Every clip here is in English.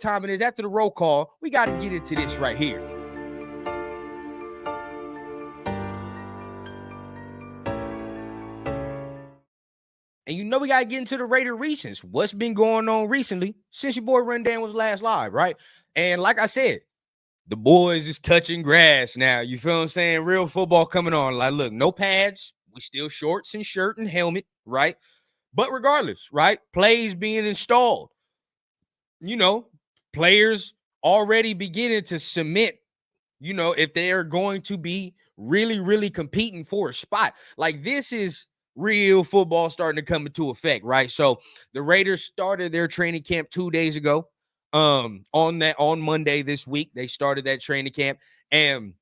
time it is. After the roll call, we got to get into this right here. And you know we got to get into the Raider recents. What's been going on recently since your boy Rundown was last live, right? And like I said, the boys is touching grass now. You feel what I'm saying? Real football coming on. Like, look, no pads. We still shorts and shirt and helmet, right? But regardless, right? Plays being installed. You know, players already beginning to cement, you know, if they are going to be really, really competing for a spot. Like, this is real football starting to come into effect, right? So the Raiders started their training camp 2 days ago. On Monday this week, they started that training camp. And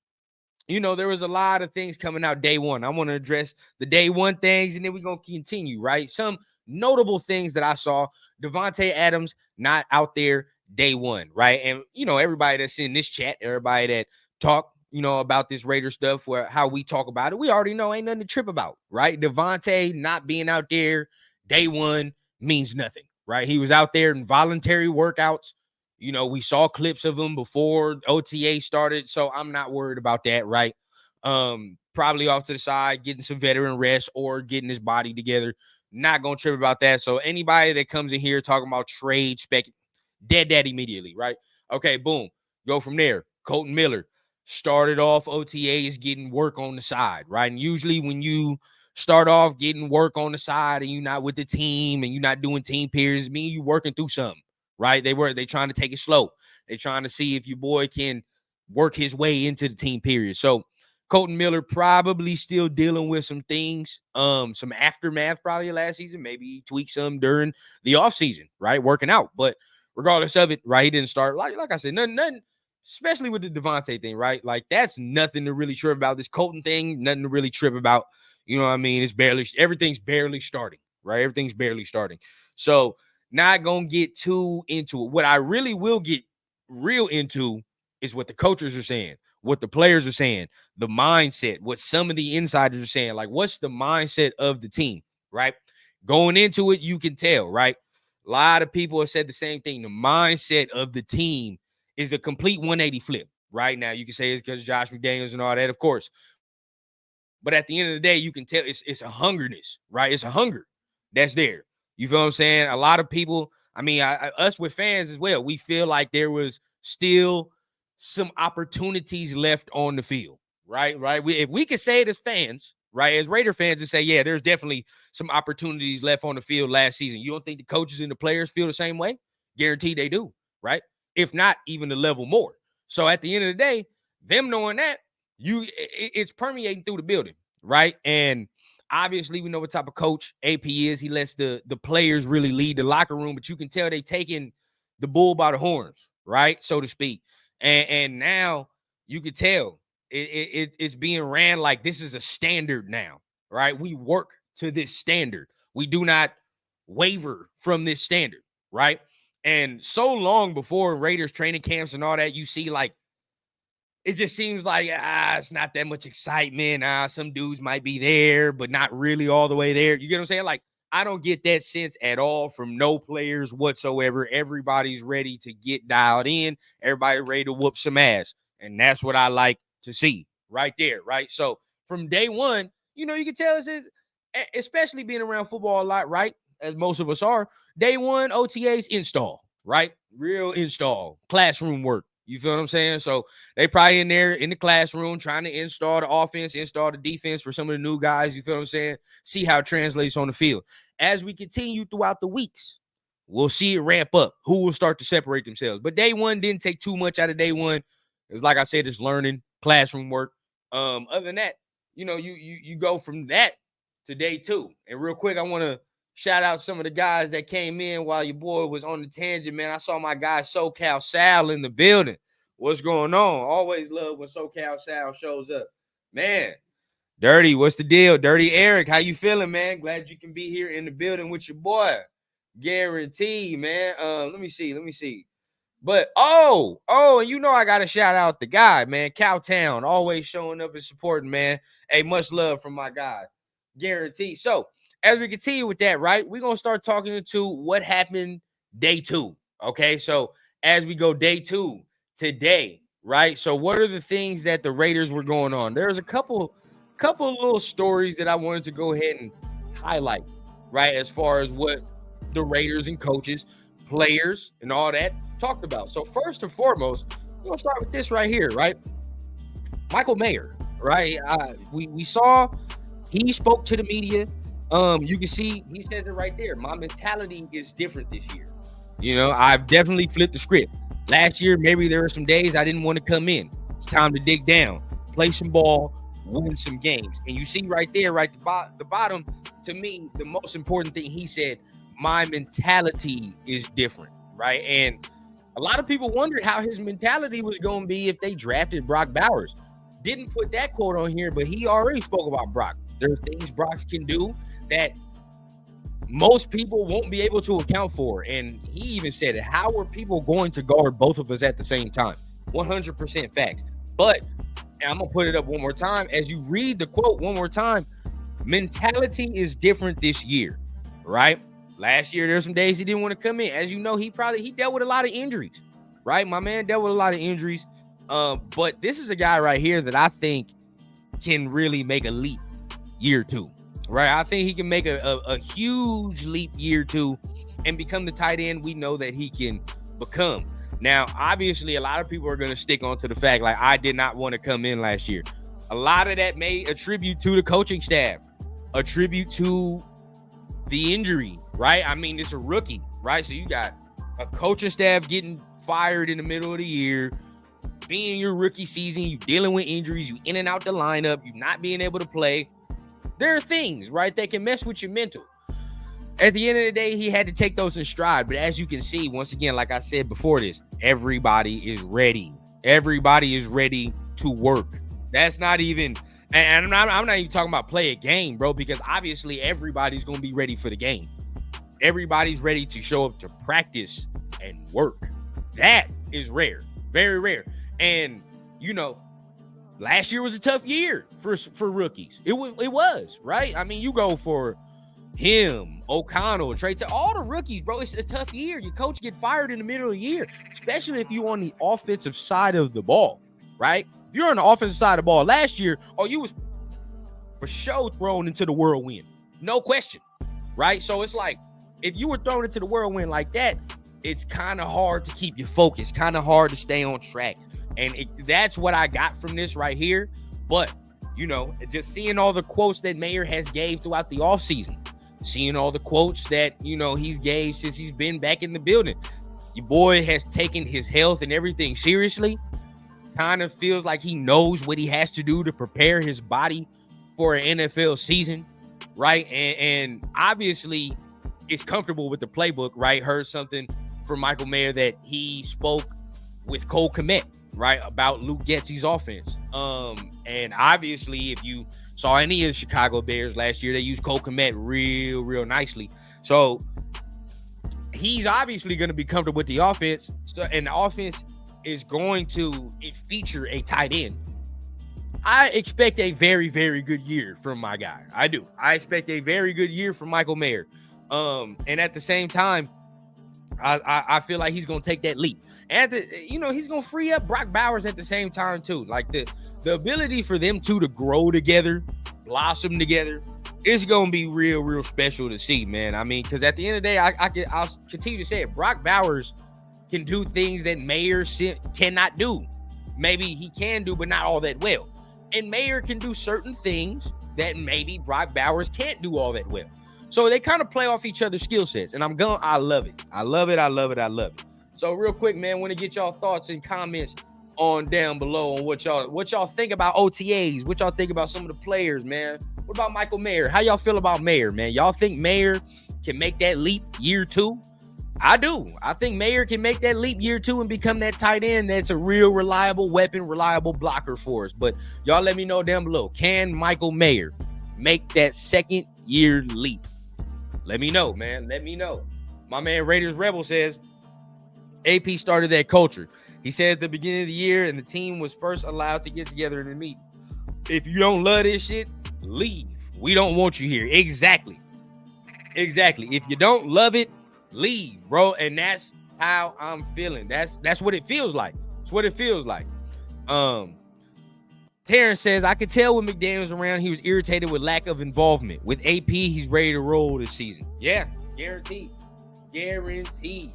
you know, there was a lot of things coming out day one. I want to address the day one things, and then we're going to continue, right? Some notable things that I saw. Devontae Adams not out there day one, right? And, you know, everybody that's in this chat, everybody that talk, you know, about this Raider stuff, where how we talk about it, we already know ain't nothing to trip about, right? Devontae not being out there day one means nothing, right? He was out there in voluntary workouts. You know, we saw clips of him before OTA started, so I'm not worried about that, right? Probably off to the side, getting some veteran rest or getting his body together. Not gonna trip about that. So anybody that comes in here talking about trade spec, dead that immediately, right? Okay, boom. Go from there. Colton Miller started off OTAs getting work on the side, right? And usually when you start off getting work on the side and you're not with the team and you're not doing team periods, it means you working through something, right? They trying to take it slow. They trying to see if your boy can work his way into the team period. So Colton Miller probably still dealing with some things, some aftermath probably last season. Maybe he tweaked some during the offseason, right? Working out. But regardless of it, right, he didn't start. Like I said, nothing, especially with the Devontae thing, right? Like, that's nothing to really trip about. This Colton thing, nothing to really trip about. You know what I mean? Everything's barely starting, right? Everything's barely starting. So not going to get too into it. What I really will get real into is what the coaches are saying, what the players are saying, the mindset, what some of the insiders are saying. Like, what's the mindset of the team, right? Going into it, you can tell, right? A lot of people have said the same thing. The mindset of the team is a complete 180 flip. Right now, you can say it's because Josh McDaniels and all that, of course. But at the end of the day, you can tell it's a hungerness, right? It's a hunger that's there. You feel what I'm saying? A lot of people, I mean, us with fans as well, we feel like there was still some opportunities left on the field, right? Right. If we could say it as fans, right, as Raider fans, and say, yeah, there's definitely some opportunities left on the field last season. You don't think the coaches and the players feel the same way? Guaranteed they do, right? If not, even a level more. So at the end of the day, them knowing that, it's permeating through the building, right? And obviously we know what type of coach AP is. He lets the players really lead the locker room, but you can tell they taking the bull by the horns, right, so to speak. And now you can tell it's being ran like this is a standard now, right? We work to this standard. We do not waver from this standard, right? And so long before Raiders training camps and all that, you see, like, it just seems like, it's not that much excitement. Some dudes might be there, but not really all the way there. You get what I'm saying? Like, I don't get that sense at all from no players whatsoever. Everybody's ready to get dialed in. Everybody ready to whoop some ass. And that's what I like to see right there, right? So from day one, you know, you can tell this, especially being around football a lot, right? As most of us are, day one, OTAs install, right? Real install, classroom work. You feel what I'm saying? So they probably in there in the classroom trying to install the offense, install the defense for some of the new guys. You feel what I'm saying? See how it translates on the field. As we continue throughout the weeks, we'll see it ramp up. Who will start to separate themselves? But day one didn't take too much out of day one. It was, like I said, it's learning, classroom work. Other than that, you know, you go from that to day two. And real quick, I want to shout out some of the guys that came in while your boy was on the tangent, man. I saw my guy SoCal Sal in the building. What's going on? Always love when SoCal Sal shows up. Man, Dirty, what's the deal? Dirty Eric, how you feeling, man? Glad you can be here in the building with your boy. Guaranteed, man. Let me see. But and you know I gotta shout out the guy, man. Cowtown, always showing up and supporting, man. Hey, much love from my guy. Guaranteed. So as we continue with that, right, we're gonna start talking into what happened day two. Okay, so as we go day 2 today, right? So what are the things that the Raiders were going on? There's a couple little stories that I wanted to go ahead and highlight, right? As far as what the Raiders and coaches, players, and all that talked about. So first and foremost, we're gonna start with this right here, right? Michael Mayer, right? We saw he spoke to the media. You can see he says it right there. My mentality is different this year. You know, I've definitely flipped the script. Last year, maybe there were some days I didn't want to come in. It's time to dig down, play some ball, win some games. And you see right there, right the bottom, to me, the most important thing he said, my mentality is different, right? And a lot of people wondered how his mentality was going to be if they drafted Brock Bowers. Didn't put that quote on here, but he already spoke about Brock. There are things Brock can do that most people won't be able to account for. And he even said it. How are people going to guard both of us at the same time? 100% facts. But I'm going to put it up one more time. As you read the quote one more time, mentality is different this year, right? Last year, there's some days he didn't want to come in. As you know, he dealt with a lot of injuries, right? My man dealt with a lot of injuries. But this is a guy right here that I think can really make a leap year 2, right? I think he can make a huge leap year 2 and become the tight end we know that he can become. Now, obviously, a lot of people are going to stick on to the fact, like, I did not want to come in last year. A lot of that may attribute to the coaching staff, attribute to the injury, right? I mean, it's a rookie, right? So you got a coaching staff getting fired in the middle of the year, being your rookie season, you dealing with injuries, you in and out the lineup, you not being able to play. There are things, right, that can mess with your mental. At the end of the day, he had to take those in stride. But as you can see, once again, like I said before this, everybody is ready. Everybody is ready to work. That's not even, and I'm not even talking about play a game, bro, because obviously everybody's going to be ready for the game. Everybody's ready to show up to practice and work. That is rare, very rare. And, you know, last year was a tough year for rookies. It was, right? I mean, you go for him, O'Connell, Trey, all the rookies, bro. It's a tough year. Your coach get fired in the middle of the year, especially if you're on the offensive side of the ball, right? If you're on the offensive side of the ball last year, you was for sure thrown into the whirlwind. No question, right? So it's like, if you were thrown into the whirlwind like that, it's kind of hard to keep you focused, kind of hard to stay on track. And that's what I got from this right here. But, you know, just seeing all the quotes that Mayer has gave throughout the offseason, seeing all the quotes that, you know, he's gave since he's been back in the building. Your boy has taken his health and everything seriously. Kind of feels like he knows what he has to do to prepare his body for an NFL season, right? And obviously is comfortable with the playbook, right? Heard something from Michael Mayer that he spoke with Cole Kmet, right, about Luke Getsy's offense. And obviously, if you saw any of the Chicago Bears last year, they used Cole Kmet real nicely. So he's obviously going to be comfortable with the offense. So, and the offense is going to feature a tight end. I expect a very, very good year from my guy. I do. I expect a very good year from Michael Mayer. And at the same time, I feel like he's going to take that leap. And, he's going to free up Brock Bowers at the same time, too. Like, the ability for them two to grow together, blossom together, is going to be real special to see, man. I mean, because at the end of the day, I'll continue to say it. Brock Bowers can do things that Mayer cannot do. Maybe he can do, but not all that well. And Mayer can do certain things that maybe Brock Bowers can't do all that well. So they kind of play off each other's skill sets. And I love it. I love it. So real quick, man, want to get y'all thoughts and comments on down below on what y'all think about OTAs, what y'all think about some of the players, man. What about Michael Mayer? How y'all feel about Mayer, man? Y'all think Mayer can make that leap year 2? I do. I think Mayer can make that leap year 2 and become that tight end that's a real reliable weapon, reliable blocker for us. But y'all let me know down below. Can Michael Mayer make that second year leap? Let me know, man. Let me know. My man Raiders Rebel says AP started that culture. He said at the beginning of the year, and the team was first allowed to get together in a meeting. If you don't love this shit, leave. We don't want you here. Exactly. If you don't love it, leave, bro. And that's how I'm feeling. That's what it feels like. It's what it feels like. Terrence says, I could tell when McDaniels was around, he was irritated with lack of involvement. With AP, he's ready to roll this season. Yeah, guaranteed. Guaranteed.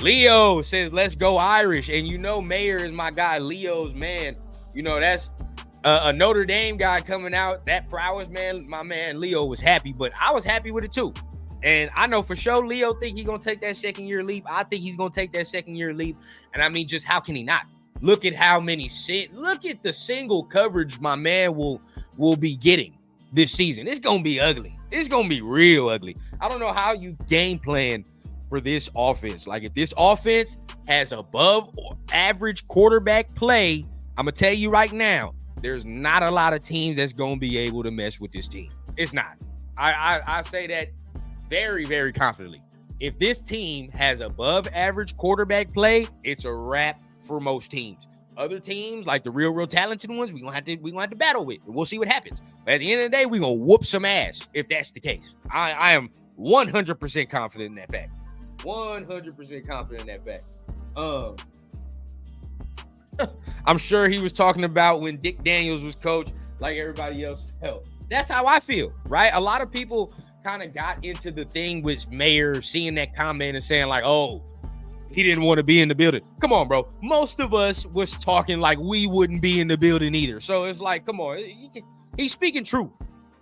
Leo says, let's go Irish. And you know, Mayer is my guy. Leo's man. You know, that's a Notre Dame guy coming out. That prowess, man. My man Leo was happy, but I was happy with it too. And I know for sure Leo think he's going to take that second-year leap. I think he's going to take that second-year leap. And I mean, just how can he not? Look at how many look at the single coverage my man will be getting this season. It's going to be ugly. It's going to be real ugly. I don't know how you game plan for this offense. Like, if this offense has above average quarterback play, I'm going to tell you right now, there's not a lot of teams that's going to be able to mess with this team. It's not. I say that very, very confidently. If this team has above average quarterback play, it's a wrap for most teams. Other teams, like the real talented ones, we're gonna have to battle with. We'll see what happens. But at the end of the day, we're gonna whoop some ass if that's the case. I am 100% confident in that fact. 100% confident in that fact. I'm sure he was talking about when Dick Daniels was coach, like everybody else felt. That's how I feel, right? A lot of people kind of got into the thing with Mayer, seeing that comment and saying like, oh, he didn't want to be in the building. Come on, bro. Most of us was talking like we wouldn't be in the building either. So it's like, come on. He's speaking truth.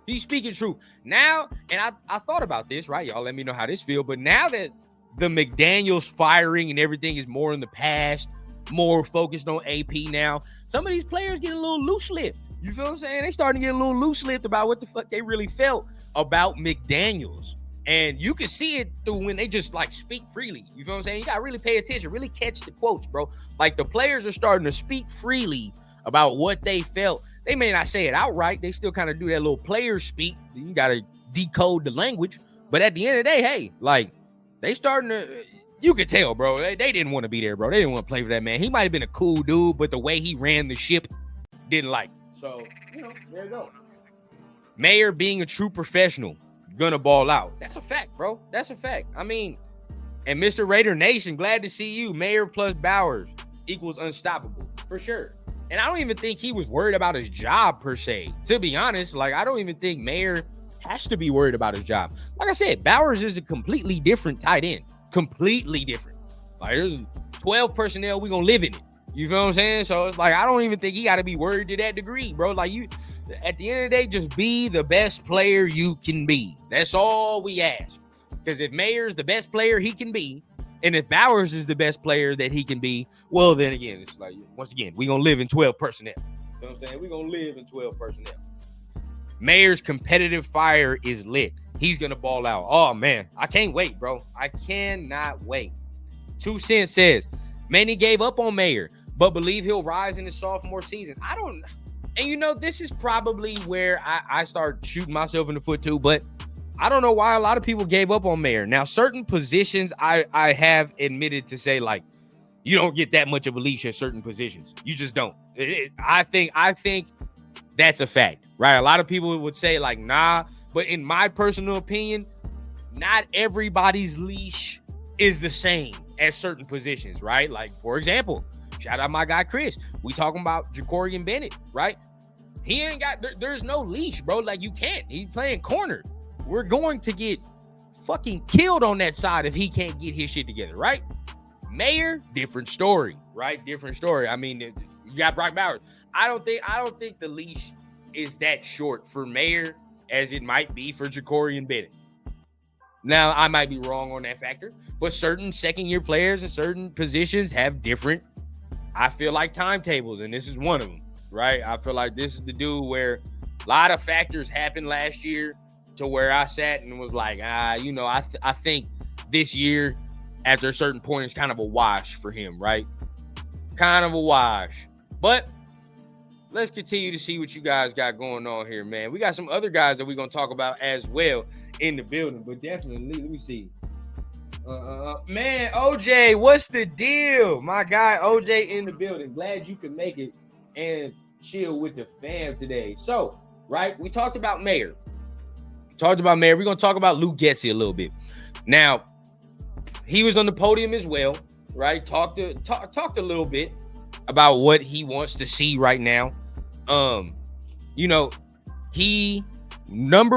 He's speaking truth. Now, and I thought about this, right? Y'all let me know how this feels. But now that the McDaniels firing and everything is more in the past, more focused on AP now, some of these players getting a little loose-lipped. You feel what I'm saying? They starting to get a little loose-lipped about what the fuck they really felt about McDaniels. And you can see it through when they just like speak freely. You feel what I'm saying? You got to really pay attention, really catch the quotes, bro. Like the players are starting to speak freely about what they felt. They may not say it outright. They still kind of do that little player speak. You got to decode the language. But at the end of the day, hey, like they starting to, you could tell, bro. They didn't want to be there, bro. They didn't want to play for that man. He might have been a cool dude, but the way he ran the ship didn't like. So, you know, there you go. Mayer being a true professional. Gonna ball out. That's a fact, bro. That's a fact. I mean, and Mr. Raider Nation, glad to see you. Mayer plus Bowers equals unstoppable for sure. And I don't even think he was worried about his job per se. To be honest, like I don't even think Mayer has to be worried about his job. Like I said, Bowers is a completely different tight end. Completely different. Like there's 12 personnel, we gonna live in it. You feel what I'm saying? So it's like I don't even think he got to be worried to that degree, bro. Like you. At the end of the day, just be the best player you can be. That's all we ask. Because if Mayer's the best player he can be, and if Bowers is the best player that he can be, well, then again, it's like, once again, we're going to live in 12 personnel. You know what I'm saying? We're going to live in 12 personnel. Mayer's competitive fire is lit. He's going to ball out. Oh, man. I can't wait, bro. I cannot wait. 2 Cents says, many gave up on Mayer, but believe he'll rise in his sophomore season. I don't know. And, you know, this is probably where I start shooting myself in the foot, too. But I don't know why a lot of people gave up on Mayer. Now, certain positions I have admitted to say, like, you don't get that much of a leash at certain positions. You just don't. I think that's a fact, right? A lot of people would say, like, nah. But in my personal opinion, not everybody's leash is the same at certain positions, right? Like, for example, shout out my guy Chris. We talking about Jacorian Bennett, right? He ain't got, there's no leash, bro. Like, you can't. He's playing corner. We're going to get fucking killed on that side if he can't get his shit together, right? Mayer, different story, right? Different story. I mean, you got Brock Bowers. I don't think the leash is that short for Mayer as it might be for Jacorian Bennett. Now, I might be wrong on that factor, but certain second-year players in certain positions have different, I feel like, timetables, and this is one of them, right? I feel like this is the dude where a lot of factors happened last year to where I sat and was like, you know, I think this year, after a certain point, it's kind of a wash for him, right? Kind of a wash. But let's continue to see what you guys got going on here, man. We got some other guys that we're going to talk about as well in the building, but definitely, let me see. Man, OJ, what's the deal? My guy OJ in the building. Glad you could make it and chill with the fam today. So, right, we talked about Mayer. We're going to talk about Luke Getsy a little bit. Now, he was on the podium as well, right? Talked a little bit about what he wants to see right now. You know, he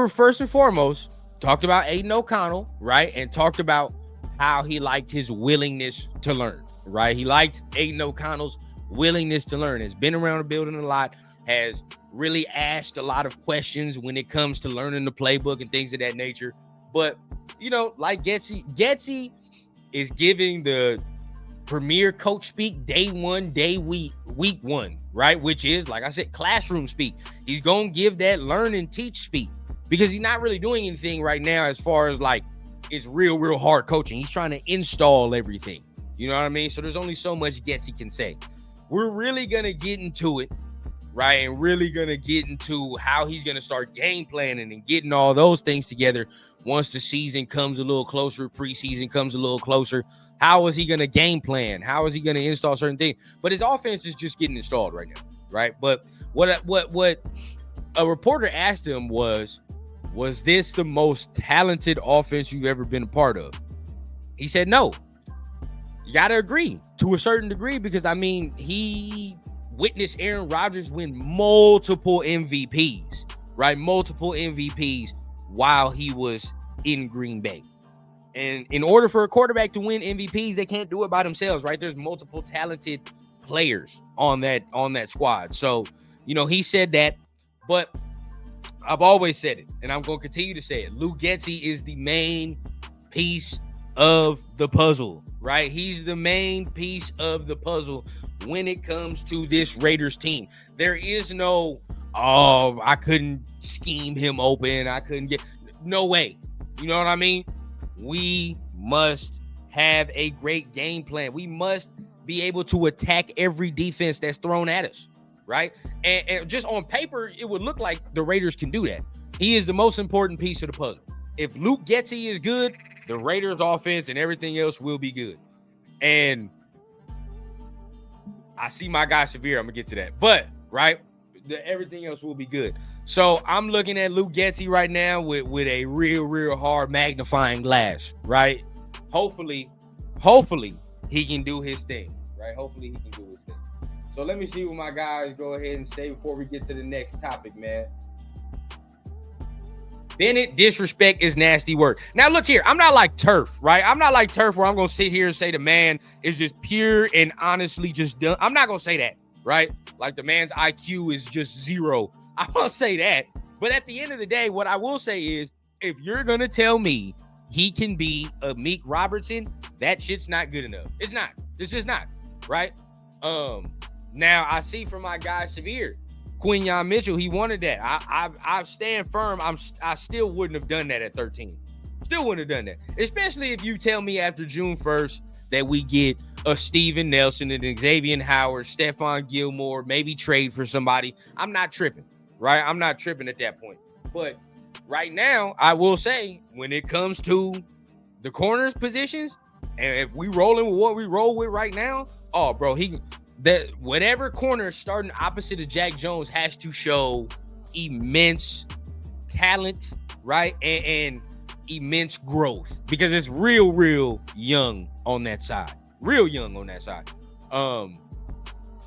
first and foremost talked about Aiden O'Connell, right? And talked about how he liked his willingness to learn, right? He liked Aiden O'Connell's willingness to learn. Has been around the building a lot, has really asked a lot of questions when it comes to learning the playbook and things of that nature. But, you know, like Getsy is giving the premier coach speak week one, right? Which is, like I said, classroom speak. He's going to give that learn and teach speak because he's not really doing anything right now as far as like it's real hard coaching. He's trying to install everything. You know what I mean? So there's only so much Getsy can say. We're really going to get into it, right? And really going to get into how he's going to start game planning and getting all those things together once the season comes a little closer, preseason comes a little closer. How is he going to game plan? How is he going to install certain things? But his offense is just getting installed right now, right? But what a reporter asked him was this the most talented offense you've ever been a part of? He said no. You got to agree to a certain degree because, I mean, he witnessed Aaron Rodgers win multiple MVPs, right? Multiple MVPs while he was in Green Bay. And in order for a quarterback to win MVPs, they can't do it by themselves, right? There's multiple talented players on that squad. So, you know, he said that, but I've always said it, and I'm going to continue to say it. Luke Getsy is the main piece of the puzzle, right? He's the main piece of the puzzle when it comes to this Raiders team. There is no, I couldn't scheme him open. I couldn't get, no way. You know what I mean? We must have a great game plan. We must be able to attack every defense that's thrown at us, right? And just on paper, it would look like the Raiders can do that. He is the most important piece of the puzzle. If Luke Getsy is good, the Raiders offense and everything else will be good. And I see my guy Severe. I'm going to get to that. But, right, everything else will be good. So I'm looking at Luke Getsy right now with a real hard magnifying glass, right? Hopefully he can do his thing, right? Hopefully he can do his thing. So let me see what my guys go ahead and say before we get to the next topic, man. Bennett, disrespect is nasty word. Now, look here. I'm not like Turf, right? I'm not like Turf where I'm going to sit here and say the man is just pure and honestly just done. I'm not going to say that, right? Like the man's IQ is just zero. I won't say that. But at the end of the day, what I will say is if you're going to tell me he can be a Meek Robertson, that shit's not good enough. It's not. It's just not, right? Now, I see from my guy Severe, Quinyon Mitchell, he wanted that. I stand firm. I still wouldn't have done that at 13. Still wouldn't have done that. Especially if you tell me after June 1st that we get a Steven Nelson and Xavier Howard, Stephon Gilmore, maybe trade for somebody. I'm not tripping, right? I'm not tripping at that point. But right now, I will say when it comes to the corners positions, and if we rolling with what we roll with right now, oh, bro, that whatever corner starting opposite of Jack Jones has to show immense talent, right? And immense growth because it's real young on that side. Real young on that side. And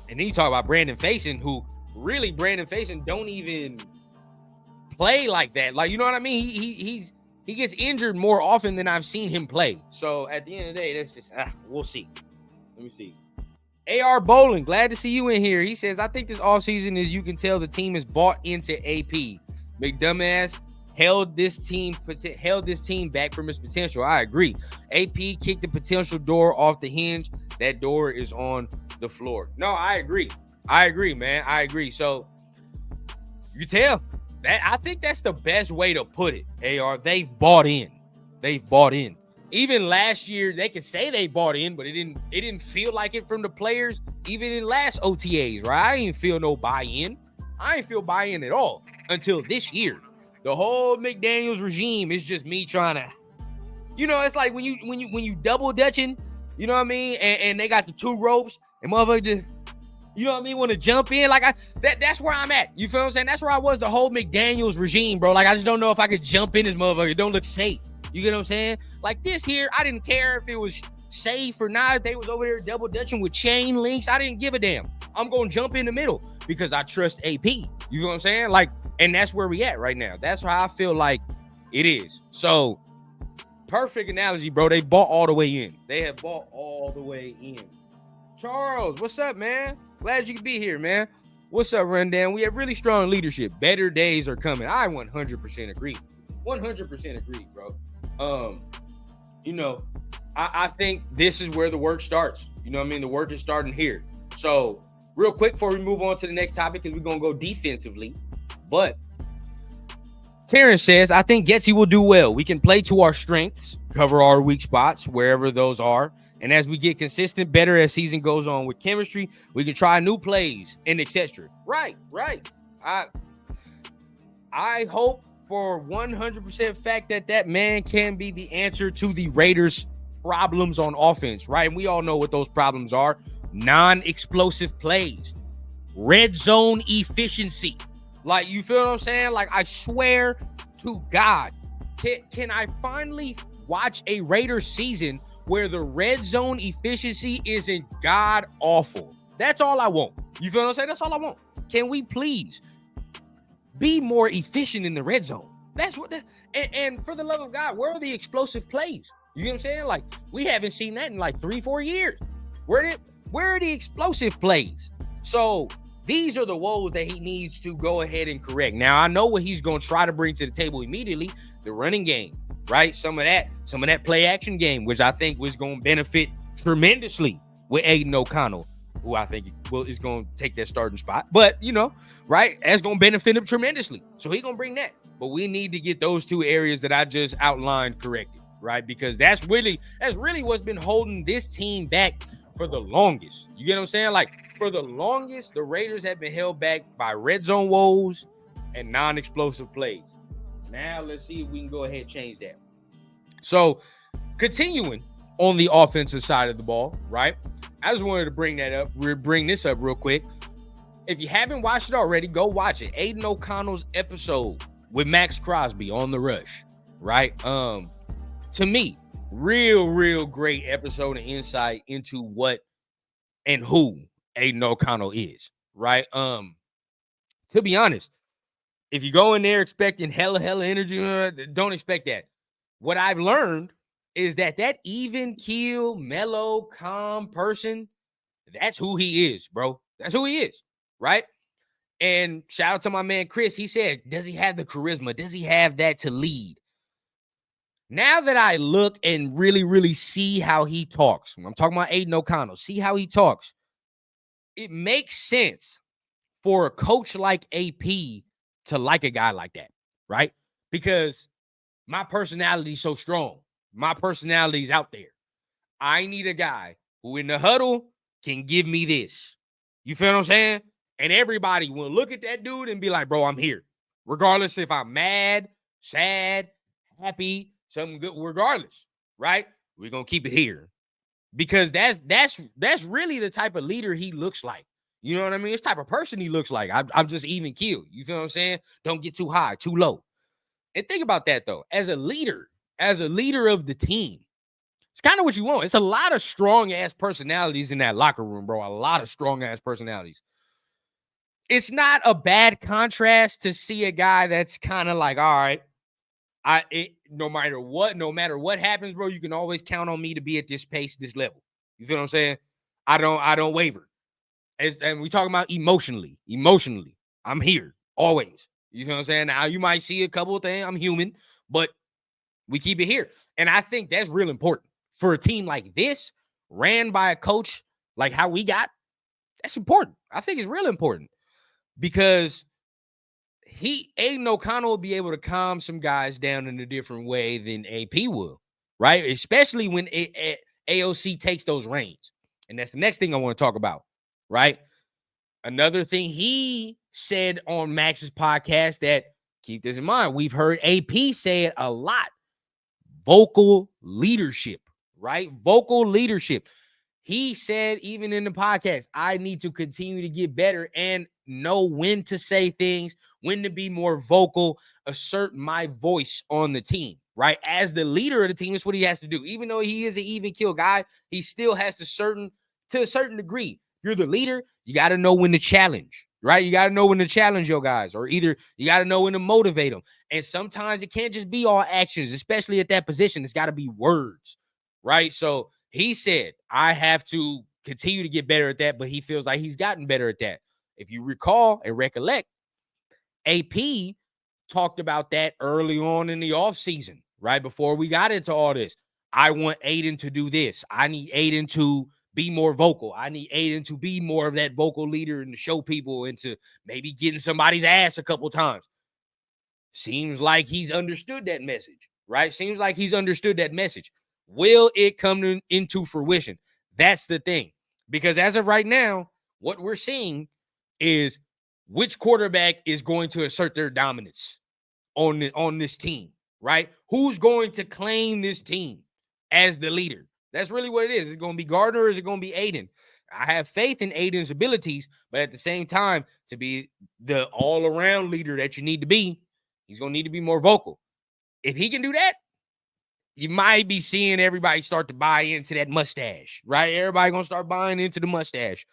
then you talk about Brandon Faison, who really Brandon Faison don't even play like that. Like, you know what I mean? He gets injured more often than I've seen him play. So at the end of the day, that's just we'll see. Let me see. AR Bowling, glad to see you in here. He says, I think this offseason is you can tell the team is bought into AP. McDumbass held this team back from its potential. I agree. AP kicked the potential door off the hinge. That door is on the floor. No, I agree, man. I agree. So you tell that I think that's the best way to put it. AR, they've bought in. Even last year, they could say they bought in, but it didn't feel like it from the players. Even in last OTAs, right? I didn't feel no buy-in. I didn't feel buy-in at all until this year. The whole McDaniels regime is just me trying to, you know, it's like when you double dutching, you know what I mean? And they got the two ropes and motherfucker just, you know what I mean, want to jump in. Like that's where I'm at. You feel what I'm saying? That's where I was the whole McDaniels regime, bro. Like I just don't know if I could jump in this motherfucker. It don't look safe. You get what I'm saying? Like this here, I didn't care if it was safe or not. If they was over there double dutching with chain links. I didn't give a damn. I'm going to jump in the middle because I trust AP. You know what I'm saying? Like, and that's where we at right now. That's how I feel like it is. So, perfect analogy, bro. They bought all the way in. They have bought all the way in. Charles, what's up, man? Glad you could be here, man. What's up, Rundown? We have really strong leadership. Better days are coming. I 100% agree. 100% agree, bro. You know, I think this is where the work starts. You know what I mean? The work is starting here. So, real quick before we move on to the next topic, because we're going to go defensively. But Terrence says, I think Getsy will do well. We can play to our strengths, cover our weak spots, wherever those are. And as we get consistent, better as season goes on with chemistry, we can try new plays and etc. Right. I hope for 100% fact that man can be the answer to the Raiders' problems on offense, right? And we all know what those problems are. Non-explosive plays, red zone efficiency. Like, you feel what I'm saying? Like, I swear to God, can I finally watch a Raiders season where the red zone efficiency isn't god awful? That's all I want. You feel what I'm saying? That's all I want. Can we please be more efficient in the red zone? That's what and for the love of God, where are the explosive plays? You know what I'm saying? Like, we haven't seen that in like 3-4 years. Where are the explosive plays? So these are the woes that he needs to go ahead and correct. Now, I know what he's going to try to bring to the table immediately, the running game, right? Some of that play action game, which I think was going to benefit tremendously with Aiden O'Connell, who I think is going to take that starting spot. But, you know, right, that's going to benefit him tremendously. So he's going to bring that. But we need to get those two areas that I just outlined corrected, right? Because that's really what's been holding this team back for the longest. You get what I'm saying? Like, for the longest, the Raiders have been held back by red zone woes and non-explosive plays. Now, let's see if we can go ahead and change that. So, continuing on the offensive side of the ball, right? I just wanted to bring this up real quick. If you haven't watched it already, go watch it. Aiden O'Connell's episode with Max Crosby on the Rush, right? To me, real great episode and insight into what and who Aiden O'Connell is, right? To be honest, if you go in there expecting hella energy, don't expect that. What I've learned is that even keel, mellow, calm person, that's who he is, bro. That's who he is, right? And shout out to my man Chris. He said, does he have the charisma? Does he have that to lead? Now that I look and really see how he talks, I'm talking about Aiden O'Connell, see how he talks, it makes sense for a coach like AP to like a guy like that, right? Because my personality is so strong. My personality is out there. I need a guy who in the huddle can give me this. You feel what I'm saying? And everybody will look at that dude and be like, bro, I'm here. Regardless if I'm mad, sad, happy, something good, regardless, right? We're going to keep it here. Because that's really the type of leader he looks like. You know what I mean? It's the type of person he looks like. I'm just even keel. You feel what I'm saying? Don't get too high, too low. And think about that, though. As a leader of the team, it's kind of what you want. It's a lot of strong-ass personalities in that locker room, bro. A lot of strong-ass personalities. It's not a bad contrast to see a guy that's kind of like, all right, no matter what happens, bro, you can always count on me to be at this pace, this level. You feel what I'm saying? I don't waver. And we talking about emotionally, I'm here always. You feel what I'm saying? Now you might see a couple of things. I'm human, but we keep it here. And I think that's real important for a team like this, ran by a coach like how we got. That's important. I think it's real important because Aiden O'Connell will be able to calm some guys down in a different way than AP will, right? Especially when AOC takes those reins. And that's the next thing I want to talk about, right? Another thing he said on Max's podcast that, keep this in mind, we've heard AP say it a lot. Vocal leadership, right? Vocal leadership. He said, even in the podcast, I need to continue to get better and know when to say things, when to be more vocal, assert my voice on the team. right? As the leader of the team, that's what he has to do. Even though he is an even kill guy, he still has to a certain degree. You're the leader, you got to know when to challenge, right? You got to know when to challenge your guys, or either you got to know when to motivate them. And sometimes it can't just be all actions, especially at that position. It's got to be words, right? So he said, I have to continue to get better at that, but he feels like he's gotten better at that. If you recall and recollect, AP talked about that early on in the offseason, right? Before we got into all this. I want Aiden to do this. I need Aiden to be more vocal. I need Aiden to be more of that vocal leader and to show people and to maybe getting somebody's ass a couple times. Seems like he's understood that message, right? Seems like he's understood that message. Will it come into fruition? That's the thing. Because as of right now, what we're seeing is which quarterback is going to assert their dominance on this team, right? Who's going to claim this team as the leader? That's really what it is. Is it going to be Gardner or is it going to be Aiden? I have faith in Aiden's abilities, but at the same time, to be the all-around leader that you need to be, he's going to need to be more vocal. If he can do that, you might be seeing everybody start to buy into that mustache, right? Everybody going to start buying into the mustache.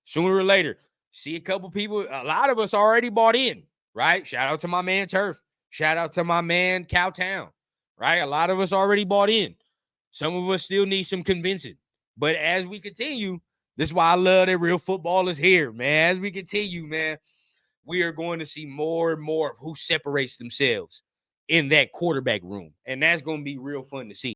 Sooner or later, see a couple people, a lot of us already bought in, right? Shout out to my man Turf. Shout out to my man Cowtown, right? A lot of us already bought in. Some of us still need some convincing. But as we continue, this is why I love that real football is here, man. As we continue, man, we are going to see more and more of who separates themselves in that quarterback room. And that's going to be real fun to see.